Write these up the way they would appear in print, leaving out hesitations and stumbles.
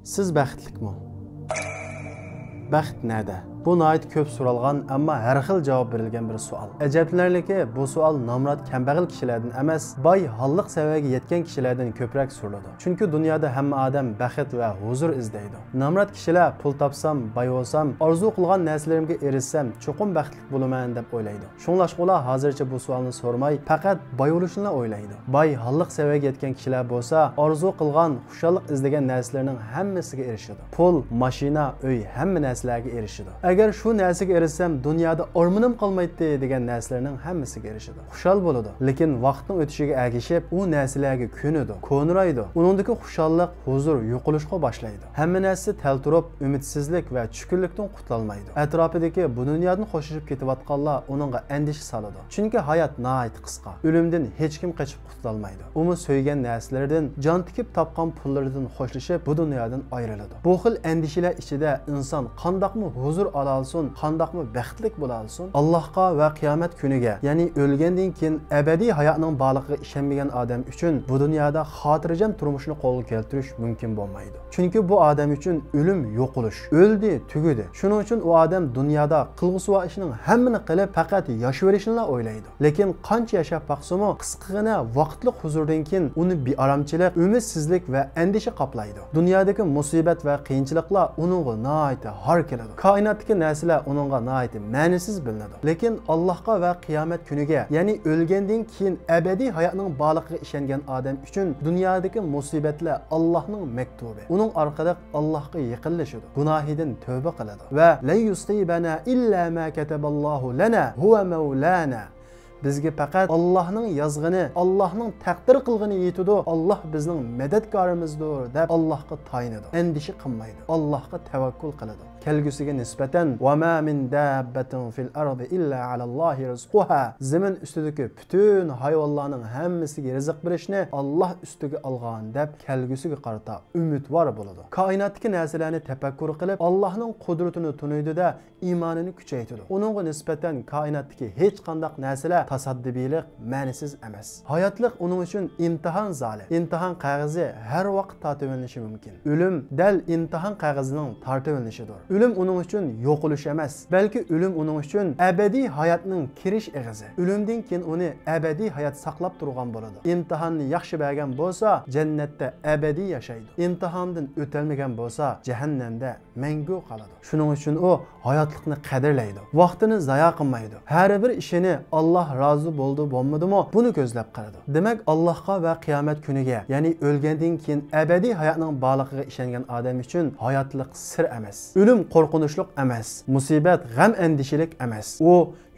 Siz baxtlikmi? Baxt nerede? Bu nayet köp so'ralgan, ammo har xil javob berilgan bir savol. Ajablanarliki, bu savol nomrod kambag'al kishilardan emas, boy holliq saviyaga yetgan kishilardan ko'proq so'raladi. Chunki dunyoda hamma odam baxt va huzur izlaydi. Nomrod kishilar pul topsam, boy bo'lsam, orzu qilgan narsalarimga erishsam, cho'qim baxtli bo'laman deb o'ylaydi. Shunlashqa ular hozircha bu savolni so'ramay, faqat boy bo'lishni o'ylaydi. Boy holliq saviyaga yetgan kishilar bo'lsa, orzu qilgan, xushallik izlagan narsalarning hammasiga erishadi. Pul, mashina, uy, hamma narsalarga erishadi. Agar shu narsaga erishsam, dunyoda o'rmanim qolmaydi degan narsalarning hammasiga erishadi. Xushal bo'ladi, lekin vaqtning o'tishiga ergashib, u narsalarga ko'nadi, ko'nraydi. Uningdagi xushallik, huzur yo'qolishga boshlaydi. Hamma narsa talturib, umidsizlik va tushkunlikdan qutulolmaydi. Atrofidagi bu dunyodan qo'shilib ketayotganlar uningga andish soladi. Chunki hayot nihoyat qisqa. O'limdan hech kim qochib qutulolmaydi. Uni so'ygan narsalardan, jon tikib topgan pullaridan xo'shlashib, bu dunyodan ayriladi. Bu xil andishalar ichida inson qandoqmi huzur olsin, qandoqmi baxtlik bo'lsin, Allohga va qiyomat kuniga, ya'ni o'lgandan keyin abadiy hayotning borligiga ishonmagan odam uchun bu dunyoda xotirjam turmushni qo'lga keltirish mumkin bo'lmaydi. Chunki bu odam uchun o'lim yo'qolish, o'ldi, tugadi. Shuning uchun u odam dunyoda qilg'usi va ishining hammani qilib faqat yashashni o'ylaydi. Lekin qancha yashab baqsimi, qisqagina vaqtli huzurdan keyin uni bearomchilik, umidsizlik va andisha qoplaydi. Dunyodagi musibat va qiyinchiliklar uningga nihoyat har keladi. Koinotdagi narsalar uningga nihoyat ma'nisiz bilinadi. Lekin Allohga va qiyomat kuniga, ya'ni o'lgandan keyin abadiy hayotning borligiga ishongan odam uchun dunyodagi musibatlar Allohning maktubi. Uning orqali Allohga yaqinlashadi, gunohidan tavba qiladi va la yusibana illa ma kataballohu lana huwa maulana. Bizga faqat Allohning yozg'ini, Allohning taqdir qilg'ini yetadi. Alloh bizning madadkorimizdir deb Allohga tayinadi. Endişi qilmaydi. Allohga tavakkul qiladi. Kelgusiga nisbatan va ma min dabbatin fil ardi illa alallohi rizquha. Zamin ustidagi bütün hayvonlarning hammasiga rizq berishni Alloh ustiga olgan deb kelgusiga qarata umidvor bo'ladi. Koinotdagi narsalarni tafakkur qilib, Allohning qudratini tunuydi-da, iymonini kuchaytiradi. Uningga nisbatan koinotdagi hech qanday narsalar tasaddibilik ma'nisiz emas. Hayotlik uning uchun imtihon zali. Imtihon qog'ozi har vaqt tortib olinishi mumkin. O'lim dal imtihon qog'ozining tortib olinishidir. Ölüm onun için yo'qolish emas, balki ölüm onun için abadiy hayotning kirish eg'izi. Ölümdan keyin uni abadiy hayot saqlab turgan bo'ladi. İmtihonni yaxshi bergan bo'lsa, jannatda abadiy yashaydi. İmtihondan o'talmagan bo'lsa, jahannamda mangu qoladi. Shuning uchun u hayotlikni qadrlaydi, vaqtini zayo qilmaydi. Har bir ishini Alloh rozi bo'ldi, bo'lmadimi, buni ko'zlab qiladi. Demak, Allohga va qiyomat kuniga, ya'ni o'lgandan keyin abadiy hayotning borligiga ishongan odam uchun hayotlik sir emas. Ölüm qorqunchlik emas, musibat, g'am andishilik emas. U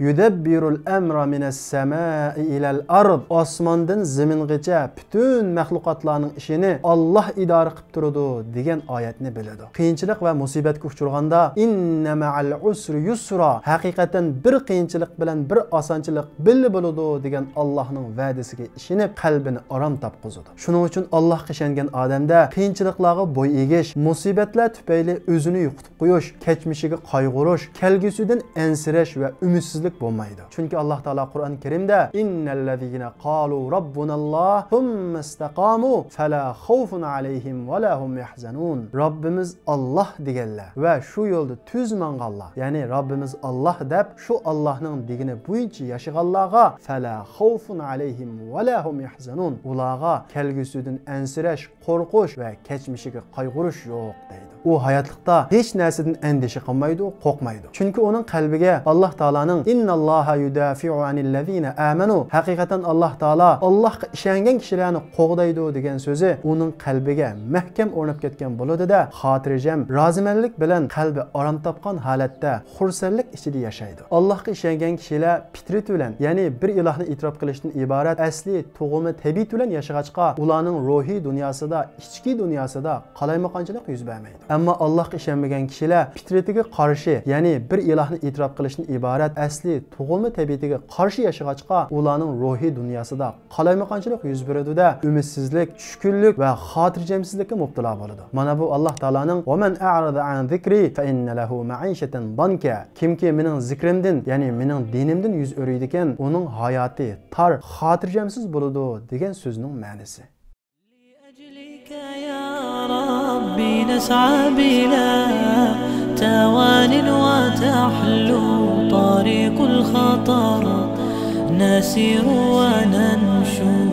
yudabbirul amra minas samai ilal ard. Osmondan zamingacha bütün mahluqotlarning ishini Alloh idora qilib turadi degan oyatni biladi. Qiyinchilik va musibatga uchraganda inna ma'al usri yusra. Haqiqatan bir qiyinchilik bilan bir osonchilik birga bo'ladi degan Allohning va'dasiga ishinib qalbini orom topqizadi. Shuning uchun Allohga ishongan odamda qiyinchiliklarga bo'y egish, musibatlar tufayli o'zini yo'qotib qo'yish, kechmishiga qayg'urish, kelgusidan ensirash va umidsizlik bo'lmaydi. Chunki Alloh taolo Qur'oni Karimda innallazina qalu robbunalloh thumma istaqamu fala xawfun alayhim va lahum yahzanun. Robbimiz Alloh deganlar va shu yo'lda tuz manganlar, ya'ni Robbimiz Alloh deb shu Allohning degini bo'yicha yashaganlarga fala xawfun alayhim va lahum yahzanun. Ularga kelgusidan ensirash, qo'rqish va kechmishiga qayg'urish yo'q deydi. U hayotlikda hech narsadan andisha qilmaydi, qo'rqmaydi. Chunki uning qalbiga Alloh taolaning innalloha yudafi'u anillazina amanu, haqiqatan Alloh taolo Allohga ishongan kishilarni qo'g'daydi degan so'zi uning qalbiga mahkam o'rnab ketgan bo'ladi-da, xotirjam, rozimanlik bilan qalbi orom topgan holatda xursandlik ichida yashaydi. Allohga ishongan kishilar fitrat bilan, ya'ni bir ilohni e'tirof qilishdan iborat asli tug'umi tabiat bilan yashag'achqa, ularning ruhiy dunyosida, ichki dunyosida qalaymaqonchilik yuz bermaydi. Ammo Allohga ishonmagan kishilar fitratiga qarshi, ya'ni bir ilohni e'tirof qilishdan iborat asli tug'ilma tabiatiga qarshi yashag'achqa, ularning ruhiy dunyosida qalaymaqonchilik yuz beradi-da, umidsizlik, tushkunlik va xotirjamsizlikka mubtalo bo'ladi. Mana bu Alloh taolaning "Va man a'rada an zikri fa inna lahu ma'ishatan danka." Kimki mening zikrimdan, ya'ni mening dinimdan yuz o'raydi ekan, uning hayoti tar, xotirjamsiz bo'ladi degan so'zning ma'nosi. دربي نسعى بلا توان وتحلو طريق الخطر نسير وننشر